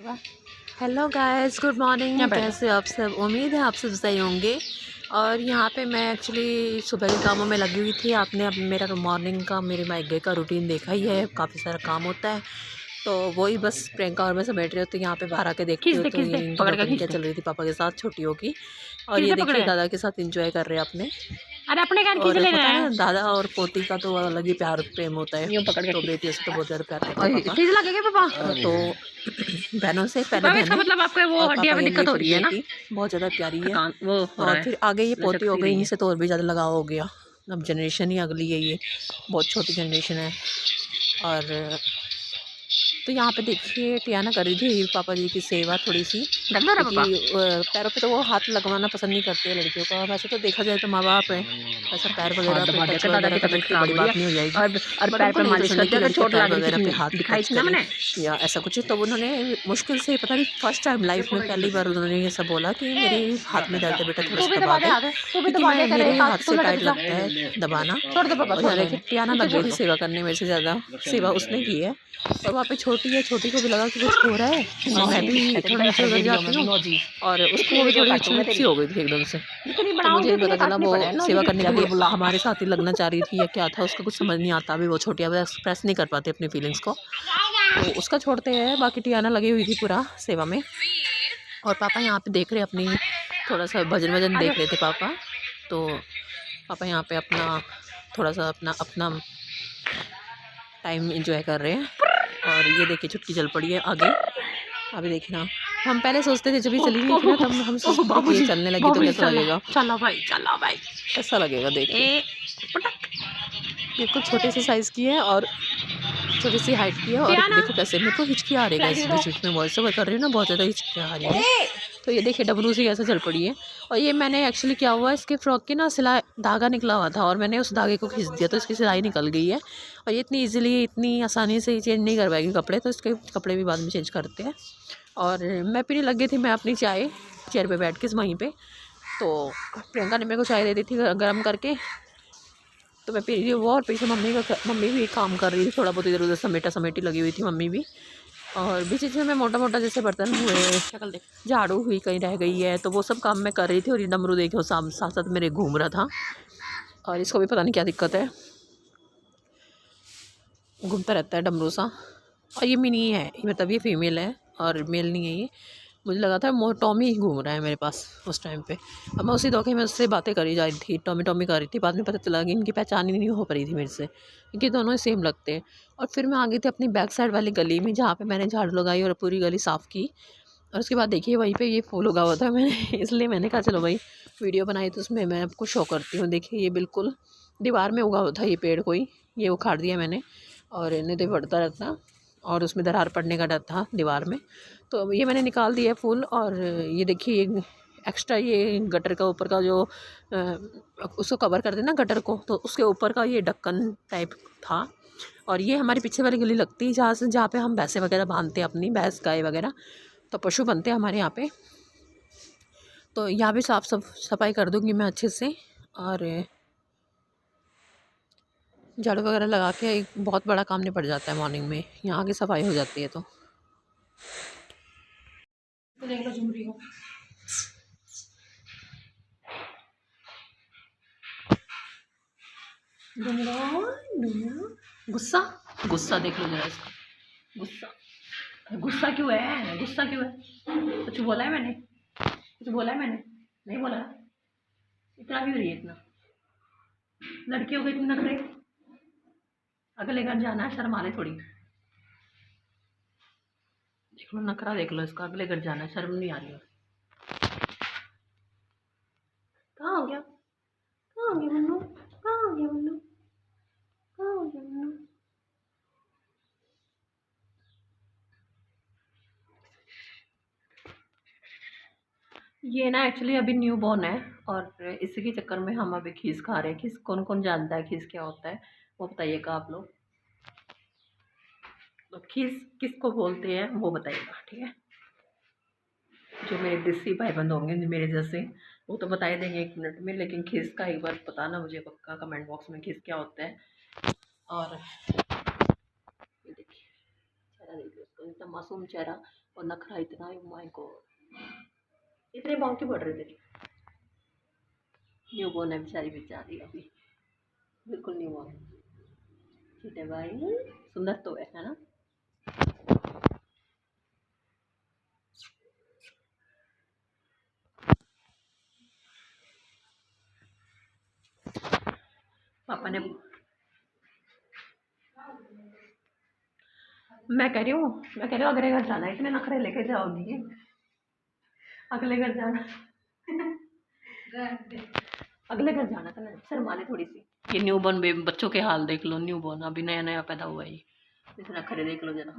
पापा। Hello guys, good morning. कैसे हो आप सब? उम्मीद है आप सब सही होंगे। और यहाँ पे मैं एक्चुअली सुबह के कामों में लगी हुई थी। आपने अब मेरा मॉर्निंग का, मेरे मायके का रूटीन देखा ही है, काफ़ी सारा काम होता है। तो वही बस प्रियंका और मैं समेट रहे होते हैं। यहाँ पे बाहर आके देखती खींच हूँ दे तो खींच दे ये इनकी पकड़ के बकरी खींच क्या दे चल रही थी पापा के साथ, छुट्टियों की। और खींच ये दे पकड़ देखिए के। दादा के साथ एंजॉय कर रहे हैं अपने। अरे अपने कान खींच और ले होता रहा है है। ना, दादा और पोती का तो अलग ही प्यार प्रेम होता है। यूं पकड़ के तो खींच। बेटियों से तो बहुत ज़्यादा प्यार करते हैं और पापा। खींच लगे क्या पापा? तो बहनों से पहले पापा इसका बहनें मतलब आपके वो और हड्डियां पापा में के लिए दिक्कत हो फिर रही है ना? बेटी। बहुत ज़्यादा प्यारी है। थकान वो हो रहा और है। फिर आगे ये लचक पोती हो सी गई, रही है। इनसे तो और भी ज़्यादा लगाव हो गया। अब जनरेशन ही अगली है ये, बहुत छोटी जनरेशन है। और तो यहाँ पे देखिए टियाना कर रही थी पापा जी की सेवा थोड़ी सी, दर्द हो रहा क्योंकि पापा? पैरों पे तो वो हाथ लगवाना पसंद नहीं करते हैं लड़कियों का। वैसे तो देखा जाए तो माँ बाप है, वैसा पैर हाथ वगैरह पे दबा दे टच के दादा वगैरह की करने तबीयत की कोई खराब बड़ी हो रही बात है। नहीं हो जाएगी। और बट पैर उनको पे नहीं मालिश पसंद है करती कि है, अगर लड़कियाँ चोट पैर लग रही वगैरह पे थी हाथ दिखाई टच थी ना करें मैंने। या ऐसा कुछ। तो उन्होंने मुश्किल से, पता नहीं फर्स्ट टाइम लाइफ में पहली बार उन्होंने ये सब बोला कि मेरे हाथ में दर्द है बेटा, थोड़ा तू भी सा दबा दबा दे दे, हाथ, तू भी क्योंकि दबा मैं दे, तेरे मेरे हाथ हाथ तू से लटक टाइट जा। लगता है दबाना। छोड़ दे पापा, और छोड़ यहाँ दे देखिए इन्हें। टियाना नीचे लग छोड़ गई थी दो। सेवा करने मेरे से ज़्यादा। सेवा उसने की है। और वहाँ पे छोटी है, छोटी को भी लगा कि कुछ हो रहा है। और मैं भी थोड़ा नीचे उधर जाती हूँ और उसको भी थोड़ी चूक सी हो गई थी एकदम से। इतनी तो बनाऊं मुझे नहीं क्योंकि पता ये चला काटने वो पड़े हैं नौजी सेवा के करने के लिए बुलबुला। हमारे साथ ही लगना चाह रही थी या क्या था, उसका कुछ समझ नहीं आता। अभी वो छोटी, अब एक्सप्रेस नहीं कर पाती अपनी फीलिंग्स को। तो उसका छोड़ते हैं, बाकी टियाना लगी हुई थी पूरा सेवा में। और पापा यहाँ पे देख रहे अपनी, थोड़ा सा भजन वजन आजा। देख रहे थे पापा। तो पापा यहाँ पे अपना थोड़ा सा अपना अपना टाइम एंजॉय कर रहे हैं। और ये देखिए चुटकी चल पड़ी है आगे। अभी देखना, हम पहले सोचते थे, जब ये चली नहीं थी ना, तब हम ओह सोचते थे कि ये बाबूजी, चलने लगी तो बाबूजी कैसा चला लगेगा। चला भाई, चला भाई। कैसा लगेगा देखिए, ए पटक। बिल्कुल छोटे से साइज़ की है और छोटी सी हाइट की है। और टियाना देखो कैसे मेरे को हिचकी आ रही है, फ्लैट इस दो। बीच बीच में वॉइस ओवर कर रही हूँ ना, बहुत ज़्यादा हिचकी आ रही है। तो ये देखिए डबरू सी कैसे चल पड़ी है। और ये मैंने एक्चुअली क्या हुआ, इसके फ्रॉक की ना सिलाई धागा निकला हुआ था और मैंने उस धागे को खींच दिया, तो इसकी सिलाई निकल गई है। और ये इतनी इजीली, इतनी आसानी से चेंज नहीं कर पाएगी कपड़े, तो इसके कपड़े भी बाद में चेंज करते हैं। और मैं पीने लग गई थी मैं अपनी चाय, चेयर पे बैठ के वहीं पे। तो प्रियंका ने मेरे को चाय दे दी थी गर्म करके, तो मैं पी रही थी वो। और पीछे मम्मी भी काम कर रही थी, थोड़ा बहुत इधर उधर समेटा समेटी लगी हुई थी मम्मी भी। और बीच बीच में मैं मोटा मोटा जैसे बर्तन हुए, शक्ल देख। झाड़ू हुई कहीं रह गई है, तो वो सब काम मैं कर रही थी। और ये डमरू देखो साथ साथ मेरे घूम रहा था। और इसको भी पता नहीं क्या दिक्कत है, घूमता रहता है डमरू सा। और ये मिनी है, मतलब ये फीमेल है और मेल नहीं है ये। मुझे लगा था टॉमी ही घूम रहा है मेरे पास उस टाइम पे। अब मैं उसी धोखे में उससे बातें करी जा रही थी, टॉमी टॉमी कर रही थी। बाद में पता चला कि इनकी पहचान ही नहीं हो पा रही थी मेरे से, क्योंकि दोनों ही सेम लगते हैं। और फिर मैं आ गई थी अपनी बैक साइड वाली गली में, जहाँ पे मैंने झाड़ू लगाई और पूरी गली साफ़ की। और उसके बाद देखिए वहीं पे ये फूल उगा हुआ था मैंने इसलिए मैंने कहा चलो भाई वीडियो बनाई तो उसमें मैं आपको शो करती हूँ। देखिए ये बिल्कुल दीवार में उगा हुआ था ये पेड़, कोई ये उखाड़ दिया मैंने। और नहीं तो बढ़ता रहता और उसमें दरार पड़ने का डर था दीवार में। तो ये मैंने निकाल दिया फूल। और ये देखिए ये एक्स्ट्रा, ये गटर का ऊपर का जो उसको कवर कर देना गटर को, तो उसके ऊपर का ये ढक्कन टाइप था। और ये हमारी पीछे वाली गली लगती है जहाँ पे हम भैंसे वगैरह बांधते हैं, अपनी भैंस गाय वगैरह, तो पशु बनते हैं हमारे यहाँ पे। तो यहाँ भी साफ़ सफाई कर दूँगी मैं अच्छे से। और झाड़ू वगैरह लगा के एक बहुत बड़ा काम निपट जाता है मॉर्निंग में, यहाँ की सफाई हो जाती है। तो देख लो झुमरी को। गुस्सा, गुस्सा देख लो जरा इसका, गुस्सा, गुस्सा क्यों है, गुस्सा क्यों है? कुछ बोला है मैंने, कुछ बोला है मैंने? नहीं बोला। इतना क्यों रही है इतना? लड़कियों के इतने नखरे, अगले घर जाना है शर्मा ले थोड़ी। देख लो नखरा, देख लो इसका, अगले घर जाना है, शर्म नहीं आ रही है। कहाँ हो गया, कहाँ हो गया मन्नू, कहाँ हो गया मन्नू, कहाँ हो गया मन्नू? ये ना एक्चुअली अभी न्यू बॉर्न है और इसी के चक्कर में हम अभी खीस खा रहे हैं। खीस कौन कौन जानता है खीस क्या होता है, वो बताइएगा आप लोग। तो खीस किसको बोलते हैं वो बताइएगा, ठीक है? जो मेरे देसी भाई बंद होंगे मेरे जैसे, वो तो बता ही देंगे 1 मिनट में। लेकिन खीस का एक बार बताना मुझे पक्का कमेंट बॉक्स में, खीस क्या होता है। और ये देखिए चेहरा, देखिए उसका इतना मासूम चेहरा। और नखरा इतना है, माय गॉड, इतने भाव क्यों बढ़ रहे थे। न्यू बोर्न है बेचारी अभी, बिल्कुल न्यू बोर्न। ठीक है भाई, सुंदर तो है ना। पापा ने, मैं कह रही हूँ अगले घर जाना है, इतने नखरे लेके जाओगी, अगले घर जाना अगले घर जाना था, शर्माने थोड़ी सी। ये न्यू बॉर्न बेबी बच्चों के हाल देख लो, न्यू बॉर्न अभी नया नया पैदा हुआ है, इतना नखरे देख लो जरा।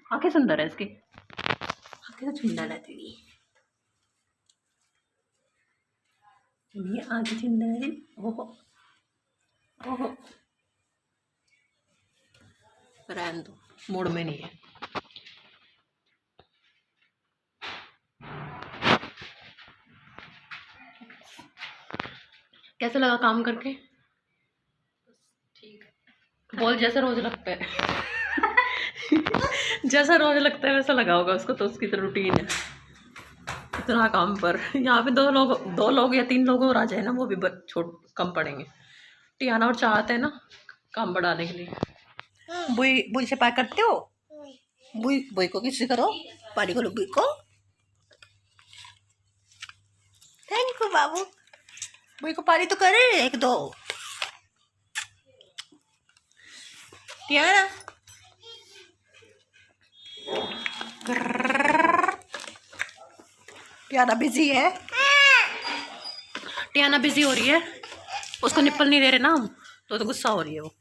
आंखें सुंदर है इसकी, आंखें तो सुंदर है तेरी, ये आंखें सुंदर है। ओहो ओहो, रहने दो, मूड में नहीं है। कैसा लगा काम करके? ठीक है, बोल जैसा रोज लगता है जैसा रोज लगता है वैसा लगा होगा उसको, तो उसकी तो रूटीन है इतना काम पर। यहाँ पे दो लोग या 3 लोग और आ जाए ना, वो भी छोट कम पड़ेंगे। टियाना और चाहते हैं ना काम बढ़ाने के लिए। बुई बुई से पैक करते हो? बुई बुई को किससे करो, पानी को, बुई को। थैंक यू बाबू, बुई को पानी तो करे 1-2। टियाना टियाना बिजी है, टियाना बिजी हो रही है, उसको निप्पल नहीं दे रहे ना हम, तो गुस्सा हो रही है वो।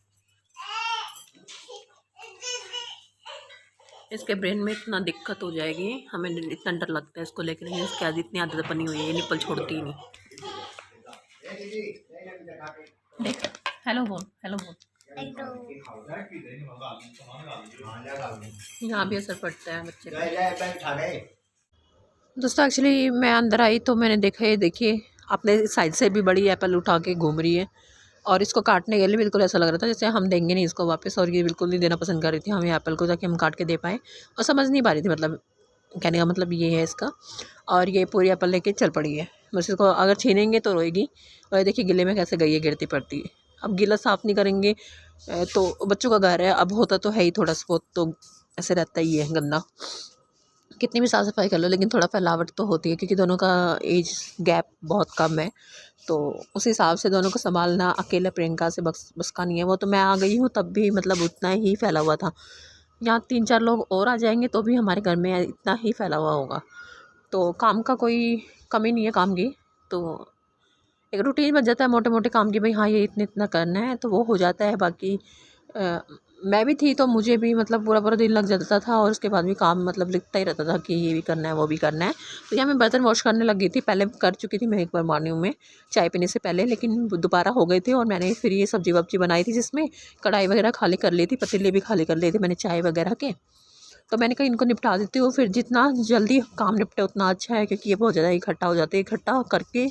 इसके ब्रेन में इतना दिक्कत हो जाएगी, हमें इतना डर लगता है इसको लेकर, लेकिन इसकी आज इतनी आदत बनी हुई है, ये निप्पल छोड़ती ही नहीं। देख, हेलो बोल, हेलो बोल। यहाँ भी असर पड़ता है बच्चे पे। दोस्तों एक्चुअली मैं अंदर आई तो मैंने देखा, ये देखिए अपने साइड से भी बड़ी एप्पल उठा के घूम रही है, और इसको काटने के लिए बिल्कुल ऐसा लग रहा था जैसे हम देंगे नहीं इसको वापस, और ये बिल्कुल नहीं देना पसंद कर रही थी हमें एप्पल को, ताकि हम काट के दे पाएँ, और समझ नहीं पा रही थी, मतलब कहने का मतलब ये है इसका। और ये पूरी एप्पल लेके चल पड़ी है, बस इसको अगर छीनेंगे तो रोएगी। और देखिए गिले में कैसे गई है, गिरती पड़ती है। अब गिला साफ़ नहीं करेंगे तो बच्चों का घर है, अब होता तो है ही थोड़ा बहुत, तो ऐसे रहता ही है गंदा, कितनी भी साफ़ सफाई कर लो लेकिन थोड़ा फैलावट तो होती है, क्योंकि दोनों का एज गैप बहुत कम है, तो उस हिसाब से दोनों को संभालना अकेले प्रियंका से बस का नहीं है। वो तो मैं आ गई हूँ तब भी मतलब उतना ही फैला हुआ था, यहाँ 3-4 लोग और आ जाएंगे तो भी हमारे घर में इतना ही फैला हुआ होगा, तो काम का कोई कमी नहीं है काम की, तो एक रूटीन बन जाता है मोटे मोटे काम की, भाई हाँ ये इतना करना है तो वो हो जाता है। बाकी मैं भी थी तो मुझे भी मतलब पूरा दिन लग जाता था, और उसके बाद भी काम मतलब लिखता ही रहता था कि ये भी करना है वो भी करना है। तो यहाँ मैं बर्तन वॉश करने लग गई थी, पहले कर चुकी थी मैं एक बार मॉर्निंग में चाय पीने से पहले, लेकिन दोबारा हो गए थे, और मैंने फिर ये सब्जी वब्जी बनाई थी जिसमें कढ़ाई वगैरह खाली कर ली थी, पतीले भी खाली कर लिए थे मैंने चाय वगैरह के, तो मैंने कहा इनको निपटा देती हूँ, फिर जितना जल्दी काम निपटे उतना अच्छा है, क्योंकि ये बहुत ज़्यादा इकट्ठा हो जाते हैं, इकट्ठा करके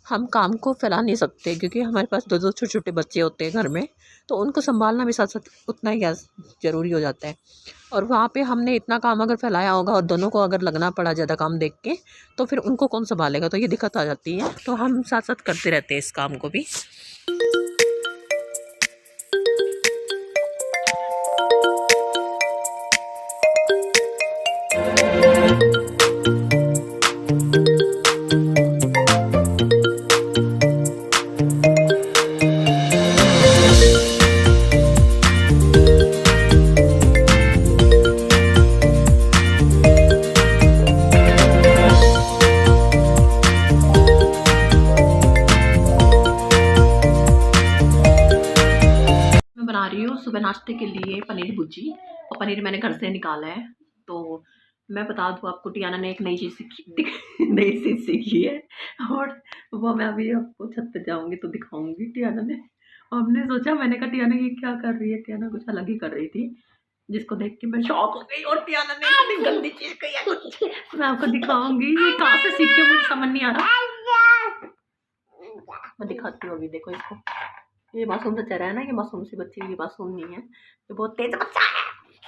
हम काम को फैला नहीं सकते, क्योंकि हमारे पास 2-2 छोटे-छोटे बच्चे होते हैं घर में, तो उनको संभालना भी साथ-साथ उतना ही ज़रूरी हो जाता है। और वहाँ पे हमने इतना काम अगर फैलाया होगा और दोनों को अगर लगना पड़ा ज़्यादा काम देख के, तो फिर उनको कौन संभालेगा, तो ये दिक्कत आ जाती है। तो हम साथ-साथ करते रहते हैं इस काम को भी। सुबह नाश्ते के लिए पनीर भुर्जी, और पनीर मैंने घर से निकाला है। तो मैं बता दूँ आपको, टियाना ने एक नई चीज़ सीखी है, और वो मैं अभी आपको छत पे जाऊंगी तो दिखाऊंगी। टियाना ने, हमने सोचा, मैंने कहा टियाना ये क्या कर रही है, टियाना कुछ अलग ही कर रही थी, जिसको देख के मैं शॉक हो गई, और टियाना ने इतनी गंदी चीज़ कही है कुछ, मैं आपको दिखाऊंगी ये कहाँ से सीख के, मुझे समझ नहीं आ रहा। मैं दिखाती हूँ अभी, देखो इसको, ये मासूम सा चेहरा है ना, ये मासूम सी बच्ची, ये मासूम नहीं है, ये बहुत तेज बच्चा है।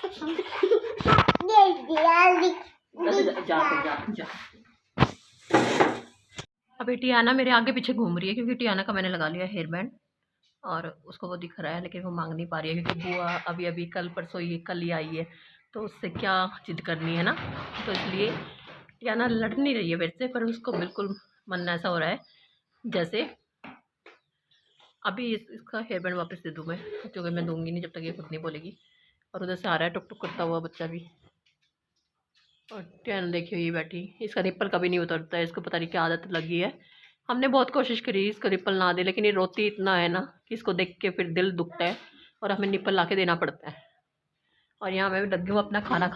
जा। अभी टियाना मेरे आगे पीछे घूम रही है क्योंकि टियाना का मैंने लगा लिया हेयर बैंड और उसको वो दिख रहा है, लेकिन वो मांग नहीं पा रही है क्योंकि बुआ अभी अभी कल परसों ये कल ही आई है, तो उससे क्या जिद करनी है ना। तो इसलिए टियाना लड़ नहीं रही है मेरे से, पर उसको बिल्कुल मन ऐसा हो रहा है जैसे अभी इसका हेयर बैंड वापस दे दूँ मैं, क्योंकि मैं दूंगी नहीं जब तक ये खुद नहीं बोलेगी। और उधर से आ रहा है टुक टुक करता हुआ बच्चा भी। और टियाना देखियो ये बैठी, इसका निप्पल कभी नहीं उतरता है, इसको पता नहीं क्या आदत लगी है। हमने बहुत कोशिश करी इसको निप्पल ना दे, लेकिन ये रोती इतना है ना कि इसको देख के फिर दिल दुखता है और हमें निप्पल ला के देना पड़ता है। और यहाँ मैं लगी हूँ अपना खाना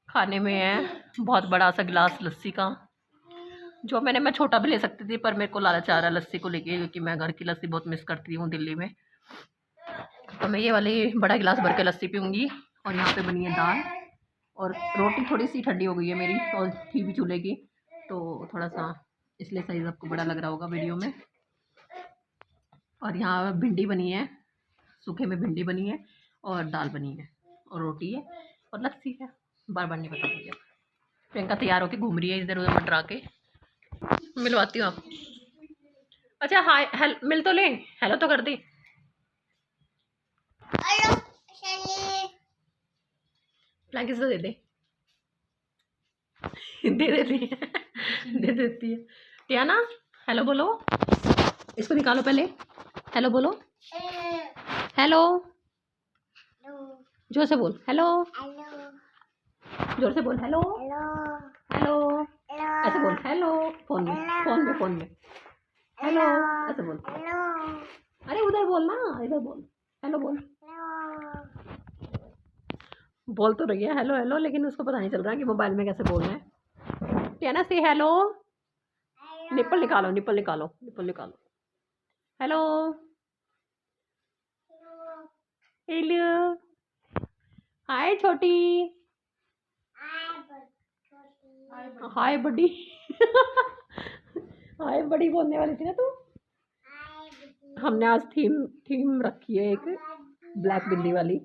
खाने में है बहुत बड़ा सा गिलास लस्सी का, जो मैं छोटा भी ले सकती थी, पर मेरे को लालच आ रहा है लस्सी को लेके, क्योंकि मैं घर की लस्सी बहुत मिस करती हूँ दिल्ली में। तो मैं ये वाली बड़ा गिलास भर के लस्सी पीऊँगी। और यहाँ पे बनी है दाल और रोटी थोड़ी सी ठंडी हो गई है मेरी, और थी भी चूल्हे की, तो थोड़ा सा इसलिए साइज़ आपको बड़ा लग रहा होगा वीडियो में। और यहाँ भिंडी बनी है, सूखे में भिंडी बनी है और दाल बनी है और रोटी है और लस्सी है। बार बार नहीं बता रही। प्रियंका तैयार होकर घूम रही है इधर उधर मंडरा के। मिलवाती हूँ आप। अच्छा हाय मिल तो ले, हेलो तो कर दी। ब्लैंकेट तो दे दे। दे देती है दे देती है। टियाना हेलो बोलो, इसको निकालो पहले, हेलो बोलो, हेलो जोर से बोल, हेलो जोर से बोल, हेलो हेलो ऐसे बोल, हेलो फोन में हेलो ऐसे बोल। अरे उधर बोल ना, इधर बोल, हेलो बोल तो रही है हेलो हेलो, लेकिन उसको पता नहीं चल रहा कि मोबाइल में कैसे बोलना है। टियाना से हेलो, निप्पल निकालो हेलो हेलो हाय छोटी, हाय बड़ी हाय बड़ी बोलने वाली थी ना तू। हमने आज थीम रखी है एक ब्लैक बिंदी वाली।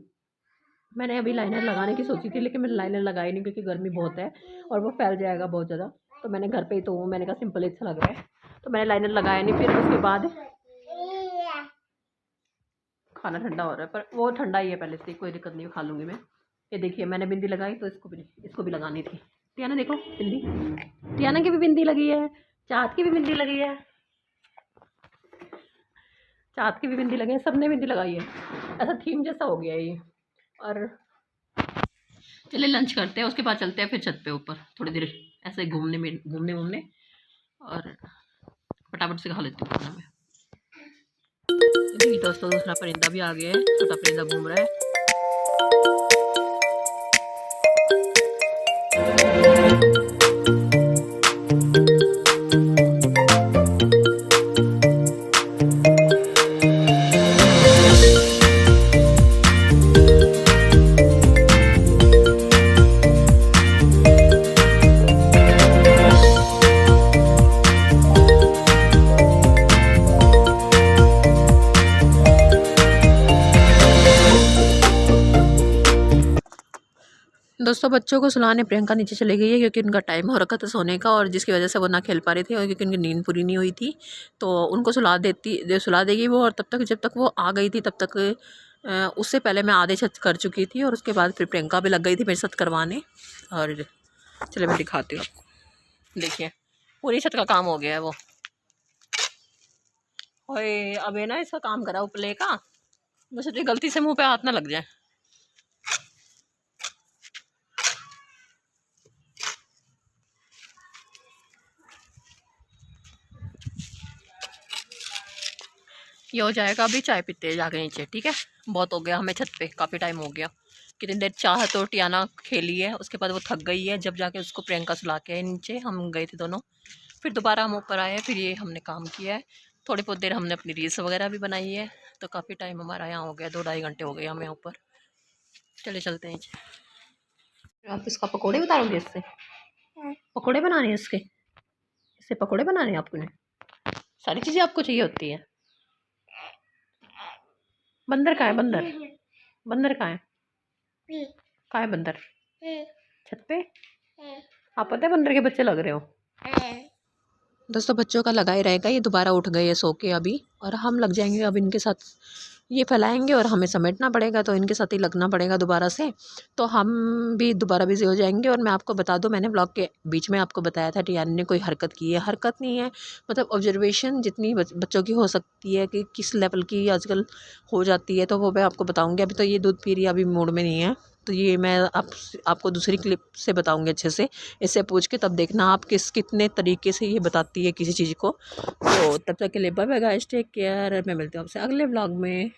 मैंने अभी लाइनर लगाने की सोची थी, लेकिन मैंने लाइनर लगाई नहीं क्योंकि गर्मी बहुत है और वो फैल जाएगा बहुत ज़्यादा। तो मैंने घर पे ही, तो मैंने कहा सिंपल अच्छा लग रहा है, तो मैंने लाइनर लगाया नहीं। फिर उसके बाद खाना ठंडा हो रहा है, पर वो ठंडा ही है पहले से, कोई दिक्कत नहीं, खा लूँगी मैं। ये देखिए मैंने बिंदी लगाई, तो इसको भी लगानी थी। टियाना देखो बिंदी, टियाना की भी बिंदी लगी है, चाँद की भी बिंदी लगी है, चाँद की भी बिंदी लगी है, सबने बिंदी लगाई है। ऐसा थीम जैसा हो गया है ये। और चलिए लंच करते हैं, उसके बाद चलते हैं फिर छत पे ऊपर थोड़ी देर ऐसे घूमने और फटाफट से खा लेती हूँ खाना में। दोस्तों दूसरा परिंदा भी आ गया है, छोटा परिंदा घूम रहा है। दोस्तों बच्चों को सुलाने प्रियंका नीचे चली गई है क्योंकि उनका टाइम हो रखा था सोने का, और जिसकी वजह से वो ना खेल पा रही थी और क्योंकि उनकी नींद पूरी नहीं हुई थी। तो उनको सुला देगी वो, और तब तक जब तक वो आ गई थी तब तक उससे पहले मैं आधे छत कर चुकी थी, और उसके बाद फिर प्रियंका भी लग गई थी मेरे साथ करवाने। और चलिए मैं दिखाती हूँ आपको, देखिए पूरी छत का काम हो गया है वो। ओए अब है ना इसका काम करा प्ले का, मुझे गलती से मुँह पे हाथ ना लग जाए। ये हो जाएगा, अभी चाय पीते हैं जाके नीचे, ठीक है। बहुत हो गया हमें छत पे, काफ़ी टाइम हो गया। कितनी देर चाह तो टियाना खेली है, उसके बाद वो थक गई है, जब जाके उसको प्रियंका सुला के आए नीचे, हम गए थे दोनों। फिर दोबारा हम ऊपर आए, फिर ये हमने काम किया है। थोड़ी बहुत देर हमने अपनी रील्स वगैरह भी बनाई है, तो काफ़ी टाइम हमारा यहाँ हो गया, 2-2.5 घंटे हो गए हमें ऊपर। चले चलते हैं नीचे। आप इसका पकौड़े उतारोगे इससे? पकौड़े बनाने हैं इससे पकौड़े बनाने हैं आपको? सारी चीज़ें आपको चाहिए होती है। बंदर कहाँ है? बंदर कहाँ है? कहाँ है बंदर? छत पे? आप पता है बंदर के बच्चे लग रहे हो। दोस्तों बच्चों का लगा ही रहेगा, ये दोबारा उठ गए सो के अभी, और हम लग जाएंगे अब इनके साथ। ये फैलाएंगे और हमें समेटना पड़ेगा, तो इनके साथ ही लगना पड़ेगा दोबारा से, तो हम भी दोबारा बिजी हो जाएंगे। और मैं आपको बता दूं, मैंने ब्लॉग के बीच में आपको बताया था टियानी ने कोई हरकत की है। हरकत नहीं है, मतलब ऑब्जर्वेशन जितनी बच्चों की हो सकती है कि किस लेवल की आजकल हो जाती है, तो वो मैं आपको बताऊँगी। अभी तो ये दूध पी रही है, अभी मूड में नहीं है, तो ये मैं आपको दूसरी क्लिप से बताऊंगी अच्छे से। इससे पूछ के तब देखना आप कितने तरीके से ये बताती है किसी चीज़ को। तो तब तक के लिए bye bye guys, take care. मैं मिलती हूँ आपसे अगले व्लॉग में।